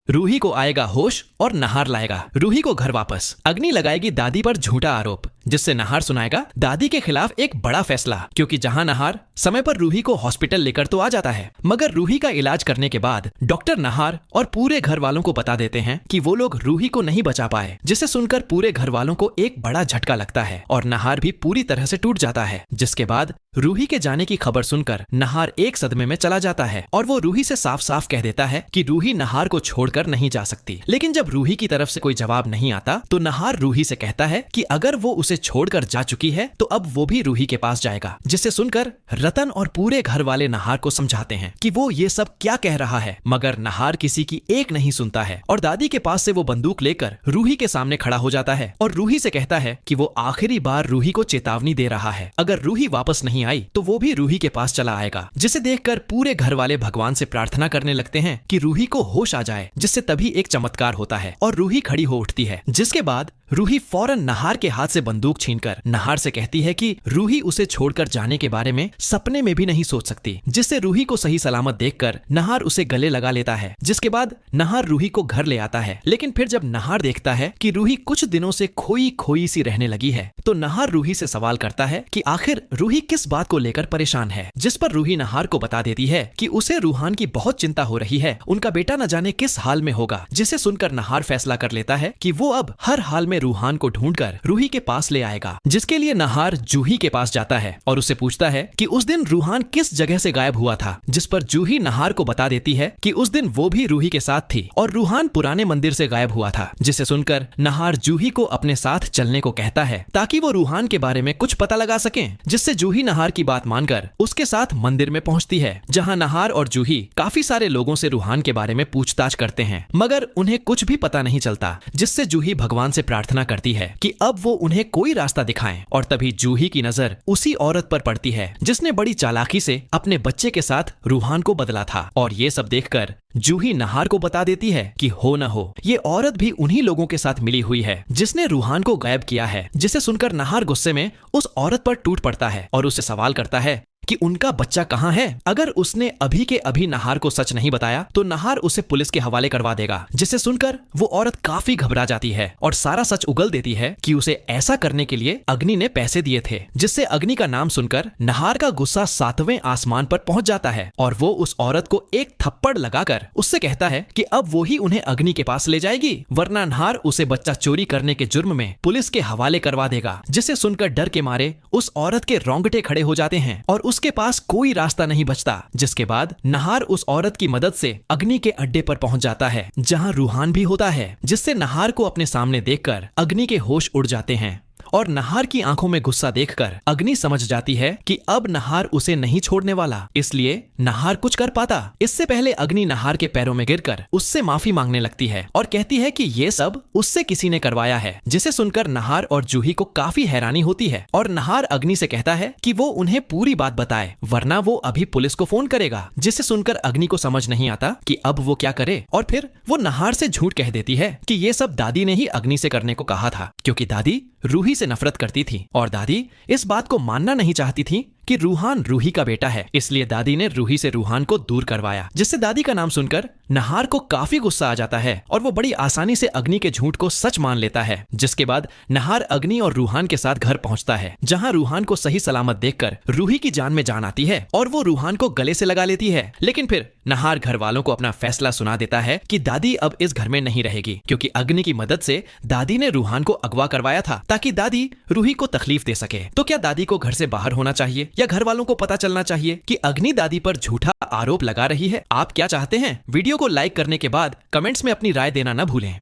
रूही को आएगा होश और नहार लाएगा रूही को घर वापस। अग्नि लगाएगी दादी पर झूठा आरोप, जिससे नहार सुनाएगा दादी के खिलाफ एक बड़ा फैसला, क्योंकि जहां नहार समय पर रूही को हॉस्पिटल लेकर तो आ जाता है, मगर रूही का इलाज करने के बाद डॉक्टर नहार और पूरे घर वालों को बता देते हैं कि वो लोग रूही को नहीं बचा पाए, जिसे सुनकर पूरे घर वालों को एक बड़ा झटका लगता है और नहार भी पूरी तरह से टूट जाता है। जिसके बाद रूही के जाने की खबर सुनकर नहार एक सदमे में चला जाता है और वो रूही से साफ साफ कह देता है कि रूही नहार को छोड़कर नहीं जा सकती। लेकिन जब रूही की तरफ से कोई जवाब नहीं आता तो नहार रूही से कहता है कि अगर वो उसे छोड़कर जा चुकी है तो अब वो भी रूही के पास जाएगा। जिसे सुनकर रतन और पूरे घर वाले नहार को समझाते हैं कि वो ये सब क्या कह रहा है, मगर नहार किसी की एक नहीं सुनता है और दादी के पास से वो बंदूक लेकर रूही के सामने खड़ा हो जाता है और रूही से कहता है कि वो आखिरी बार रूही को चेतावनी दे रहा है, अगर रूही वापस नहीं आई तो वो भी रूही के पास चला आएगा। जिसे देखकर पूरे घर वाले भगवान से प्रार्थना करने लगते हैं कि रूही को होश आ जाए, जिससे तभी एक चमत्कार होता है और रूही खड़ी हो उठती है। जिसके बाद रूही फौरन नहार के हाथ से बंदूक छीनकर नहार से कहती है कि रूही उसे छोड़कर जाने के बारे में सपने में भी नहीं सोच सकती। जिससे रूही को सही सलामत देखकर नहार उसे गले लगा लेता है। जिसके बाद नहार रूही को घर ले आता है, लेकिन फिर जब नहार देखता है कि रूही कुछ दिनों से खोई खोई सी रहने लगी है तो नहार रूही से सवाल करता है कि आखिर रूही किस बात को लेकर परेशान है। जिस पर रूही नहार को बता देती है कि उसे रूहान की बहुत चिंता हो रही है, उनका बेटा न जाने किस हाल में होगा। जिसे सुनकर नहार फैसला कर लेता है कि वो अब हर हाल में रूहान को ढूंढकर रूही के पास ले आएगा। जिसके लिए नहार जूही के पास जाता है और उसे पूछता है कि उस दिन रूहान किस जगह से गायब हुआ था। जिस पर जूही नहार को बता देती है कि उस दिन वो भी रूही के साथ थी और रूहान पुराने मंदिर से गायब हुआ था। जिसे सुनकर नहार जूही को अपने साथ चलने को कहता है ताकि वो रूहान के बारे में कुछ पता लगा सके। जिससे जूही नहार की बात मानकर उसके साथ मंदिर में पहुंचती है, जहां नहार और जूही काफी सारे लोगों से रूहान के बारे में पूछताछ करते हैं, मगर उन्हें कुछ भी पता नहीं चलता। जिससे जूही भगवान से प्रार्थना करती है कि अब वो उन्हें कोई रास्ता दिखाएं और तभी जूही की नजर उसी औरत पर पड़ती है जिसने बड़ी चालाकी से अपने बच्चे के साथ रूहान को बदला था। और ये सब देखकर जूही नहार को बता देती है कि हो न हो ये औरत भी उन्हीं लोगों के साथ मिली हुई है जिसने रूहान को गायब किया है। जिसे सुनकर नहार गुस्से में उस औरत पर टूट पड़ता है और उसे सवाल करता है कि उनका बच्चा कहाँ है। अगर उसने अभी के अभी नहार को सच नहीं बताया तो नहार उसे पुलिस के हवाले करवा देगा। जिसे सुनकर वो औरत काफी घबरा जाती है और सारा सच उगल देती है कि उसे ऐसा करने के लिए अग्नि ने पैसे दिए थे। जिससे अग्नि का नाम सुनकर नहार का गुस्सा 7वें आसमान पर पहुंच जाता है और वो उस औरत को एक थप्पड़ लगाकर उससे कहता है कि अब वो ही उन्हें अग्नि के पास ले जाएगी, वरना नहार उसे बच्चा चोरी करने के जुर्म में पुलिस के हवाले करवा देगा। जिसे सुनकर डर के मारे उस औरत के रोंगटे खड़े हो जाते हैं और उसके पास कोई रास्ता नहीं बचता। जिसके बाद नहार उस औरत की मदद से अग्नि के अड्डे पर पहुंच जाता है, जहां रूहान भी होता है। जिससे नहार को अपने सामने देखकर अग्नि के होश उड़ जाते हैं और नहार की आंखों में गुस्सा देखकर अग्नि समझ जाती है कि अब नहार उसे नहीं छोड़ने वाला, इसलिए नहार कुछ कर पाता। इससे पहले अग्नि नहार के पैरों में गिरकर उससे माफी मांगने लगती है और कहती है कि ये सब उससे किसी ने करवाया है। जिसे सुनकर नहार और जूही को काफी हैरानी होती है और नहार अग्नि से कहता है कि वो उन्हें पूरी बात बताए, वरना वो अभी पुलिस को फोन करेगा। जिसे सुनकर अग्नि को समझ नहीं आता कि अब वो क्या करे और फिर वो नहार से झूठ कह देती है कि ये सब दादी ने ही अग्नि से करने को कहा था, क्योंकि दादी रूही से नफरत करती थी और दादी इस बात को मानना नहीं चाहती थी कि रूहान रूही का बेटा है। इसलिए दादी ने रूही से रूहान को दूर करवाया। जिससे दादी का नाम सुनकर नहार को काफी गुस्सा आ जाता है और वो बड़ी आसानी से अग्नि के झूठ को सच मान लेता है। जिसके बाद नहार अग्नि और रूहान के साथ घर पहुंचता है, जहां रूहान को सही सलामत देखकर रूही की जान में जान आती है और वो रूहान को गले से लगा लेती है। लेकिन फिर नहार घर वालों को अपना फैसला सुना देता है कि दादी अब इस घर में नहीं रहेगी, क्योंकि अग्नि की मदद से दादी ने रूहान को अगवा करवाया था ताकि दादी रूही को तकलीफ दे सके। तो क्या दादी को घर से बाहर होना चाहिए या घर वालों को पता चलना चाहिए कि अग्नि दादी पर झूठा आरोप लगा रही है? आप क्या चाहते हैं? वीडियो को लाइक करने के बाद कमेंट्स में अपनी राय देना न भूलें।